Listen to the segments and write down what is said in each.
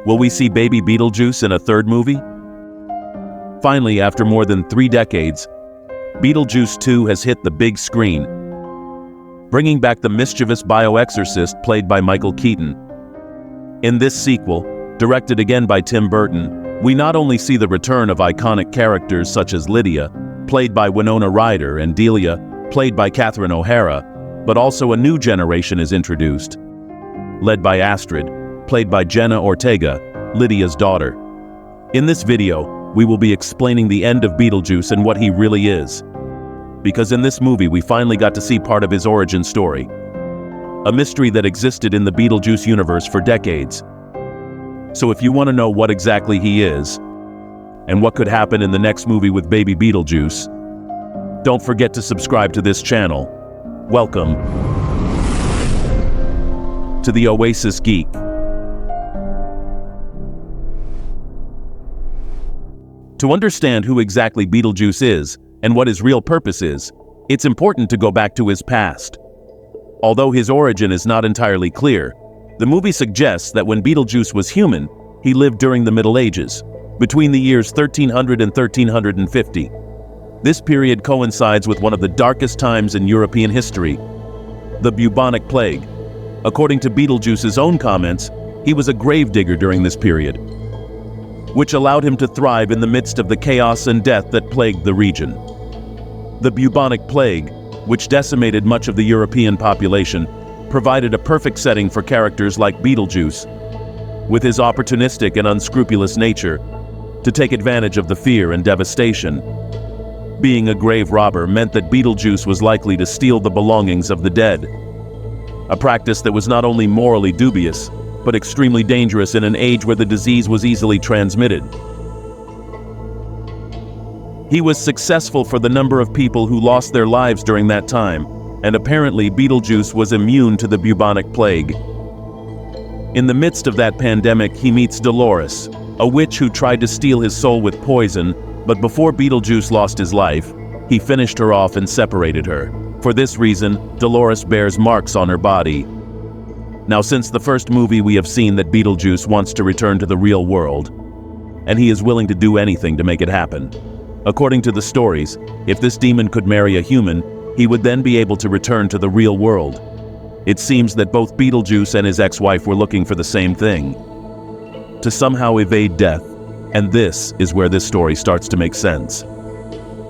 Will we see baby Beetlejuice in a third movie? Finally, after more than 3 decades, Beetlejuice 2 has hit the big screen, bringing back the mischievous bioexorcist played by Michael Keaton. In this sequel, directed again by Tim Burton, we not only see the return of iconic characters such as Lydia, played by Winona Ryder, and Delia, played by Catherine O'Hara, but also a new generation is introduced, led by Astrid, played by Jenna Ortega, Lydia's daughter. In this video, we will be explaining the end of Beetlejuice and what he really is. Because in this movie we finally got to see part of his origin story, a mystery that existed in the Beetlejuice universe for decades. So if you want to know what exactly he is, and what could happen in the next movie with baby Beetlejuice, don't forget to subscribe to this channel. Welcome to the Oasis Geek. To understand who exactly Beetlejuice is and what his real purpose is, it's important to go back to his past. Although his origin is not entirely clear, the movie suggests that when Beetlejuice was human, he lived during the Middle Ages, between the years 1300 and 1350. This period coincides with one of the darkest times in European history, the bubonic plague. According to Beetlejuice's own comments, he was a gravedigger during this period, which allowed him to thrive in the midst of the chaos and death that plagued the region. The bubonic plague, which decimated much of the European population, provided a perfect setting for characters like Beetlejuice, with his opportunistic and unscrupulous nature, to take advantage of the fear and devastation. Being a grave robber meant that Beetlejuice was likely to steal the belongings of the dead, a practice that was not only morally dubious, but extremely dangerous in an age where the disease was easily transmitted. He was successful for the number of people who lost their lives during that time, and apparently Beetlejuice was immune to the bubonic plague. In the midst of that pandemic, he meets Dolores, a witch who tried to steal his soul with poison, but before Beetlejuice lost his life, he finished her off and separated her. For this reason, Dolores bears marks on her body. Now, since the first movie, we have seen that Beetlejuice wants to return to the real world, and he is willing to do anything to make it happen. According to the stories, if this demon could marry a human, he would then be able to return to the real world. It seems that both Beetlejuice and his ex-wife were looking for the same thing: to somehow evade death, and this is where this story starts to make sense.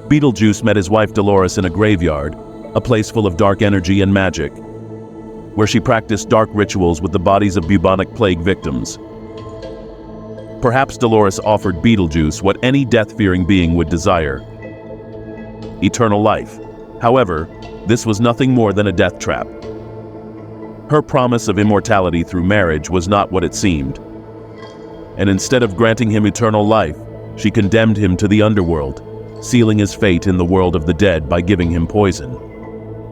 Beetlejuice met his wife Dolores in a graveyard, a place full of dark energy and magic, where she practiced dark rituals with the bodies of bubonic plague victims. Perhaps Dolores offered Beetlejuice what any death-fearing being would desire: eternal life. However, this was nothing more than a death trap. Her promise of immortality through marriage was not what it seemed, and instead of granting him eternal life, she condemned him to the underworld, sealing his fate in the world of the dead by giving him poison.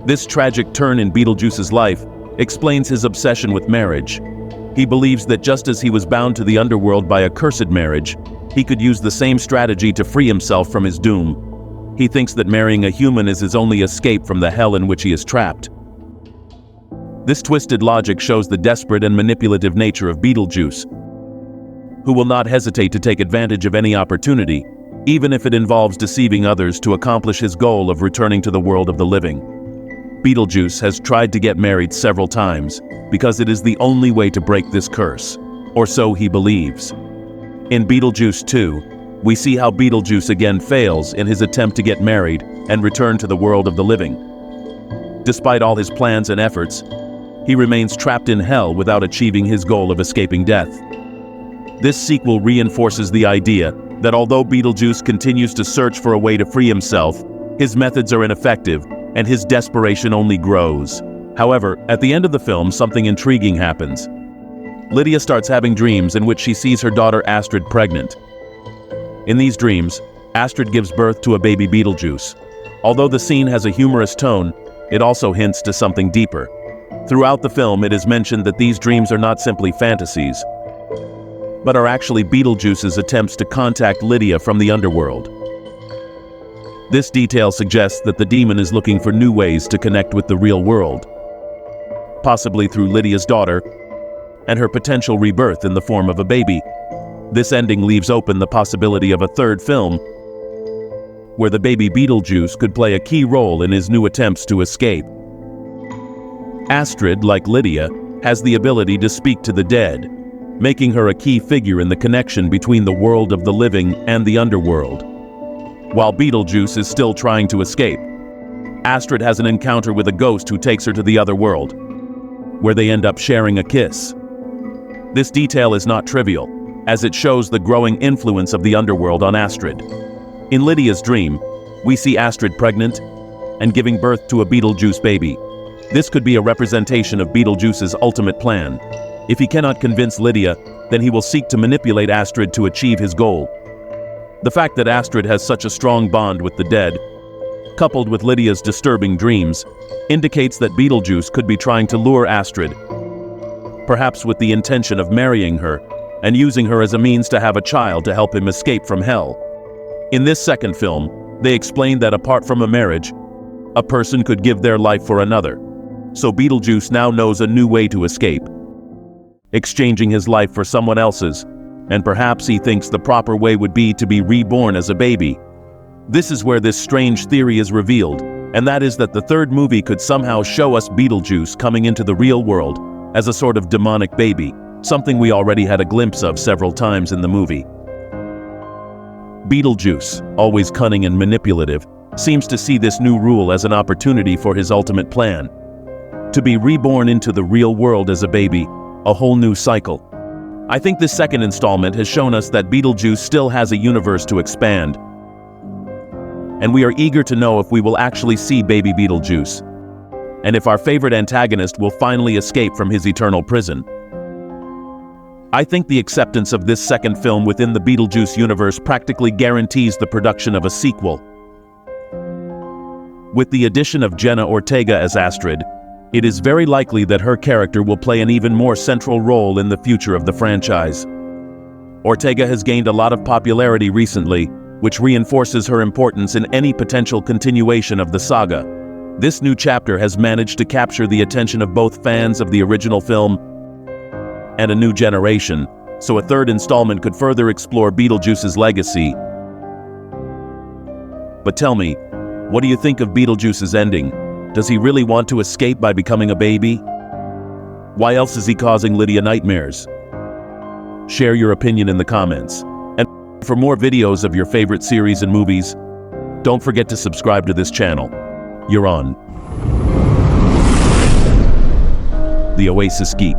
This tragic turn in Beetlejuice's life explains his obsession with marriage. He believes that just as he was bound to the underworld by a cursed marriage, he could use the same strategy to free himself from his doom. He thinks that marrying a human is his only escape from the hell in which he is trapped. This twisted logic shows the desperate and manipulative nature of Beetlejuice, who will not hesitate to take advantage of any opportunity, even if it involves deceiving others to accomplish his goal of returning to the world of the living. Beetlejuice has tried to get married several times because it is the only way to break this curse, or so he believes. In Beetlejuice 2, we see how Beetlejuice again fails in his attempt to get married and return to the world of the living. Despite all his plans and efforts, he remains trapped in hell without achieving his goal of escaping death. This sequel reinforces the idea that although Beetlejuice continues to search for a way to free himself, his methods are ineffective, and his desperation only grows. However, at the end of the film, something intriguing happens. Lydia starts having dreams in which she sees her daughter Astrid pregnant. In these dreams, Astrid gives birth to a baby Beetlejuice. Although the scene has a humorous tone, it also hints to something deeper. Throughout the film, it is mentioned that these dreams are not simply fantasies, but are actually Beetlejuice's attempts to contact Lydia from the underworld. This detail suggests that the demon is looking for new ways to connect with the real world, possibly through Lydia's daughter, and her potential rebirth in the form of a baby. This ending leaves open the possibility of a third film, where the baby Beetlejuice could play a key role in his new attempts to escape. Astrid, like Lydia, has the ability to speak to the dead, making her a key figure in the connection between the world of the living and the underworld. While Beetlejuice is still trying to escape, Astrid has an encounter with a ghost who takes her to the other world, where they end up sharing a kiss. This detail is not trivial, as it shows the growing influence of the underworld on Astrid. In Lydia's dream, we see Astrid pregnant and giving birth to a Beetlejuice baby. This could be a representation of Beetlejuice's ultimate plan. If he cannot convince Lydia, then he will seek to manipulate Astrid to achieve his goal. The fact that Astrid has such a strong bond with the dead, coupled with Lydia's disturbing dreams, indicates that Beetlejuice could be trying to lure Astrid, perhaps with the intention of marrying her and using her as a means to have a child to help him escape from hell. In this second film, they explain that apart from a marriage, a person could give their life for another. So Beetlejuice now knows a new way to escape, exchanging his life for someone else's, and perhaps he thinks the proper way would be to be reborn as a baby. This is where this strange theory is revealed, and that is that the third movie could somehow show us Beetlejuice coming into the real world as a sort of demonic baby, something we already had a glimpse of several times in the movie. Beetlejuice, always cunning and manipulative, seems to see this new rule as an opportunity for his ultimate plan: to be reborn into the real world as a baby, a whole new cycle. I think this second installment has shown us that Beetlejuice still has a universe to expand, and we are eager to know if we will actually see baby Beetlejuice, and if our favorite antagonist will finally escape from his eternal prison. I think the acceptance of this second film within the Beetlejuice universe practically guarantees the production of a sequel. With the addition of Jenna Ortega as Astrid, it is very likely that her character will play an even more central role in the future of the franchise. Ortega has gained a lot of popularity recently, which reinforces her importance in any potential continuation of the saga. This new chapter has managed to capture the attention of both fans of the original film and a new generation, so a third installment could further explore Beetlejuice's legacy. But tell me, what do you think of Beetlejuice's ending? Does he really want to escape by becoming a baby? Why else is he causing Lydia nightmares? Share your opinion in the comments. And for more videos of your favorite series and movies, don't forget to subscribe to this channel. You're on The Oasis Geek.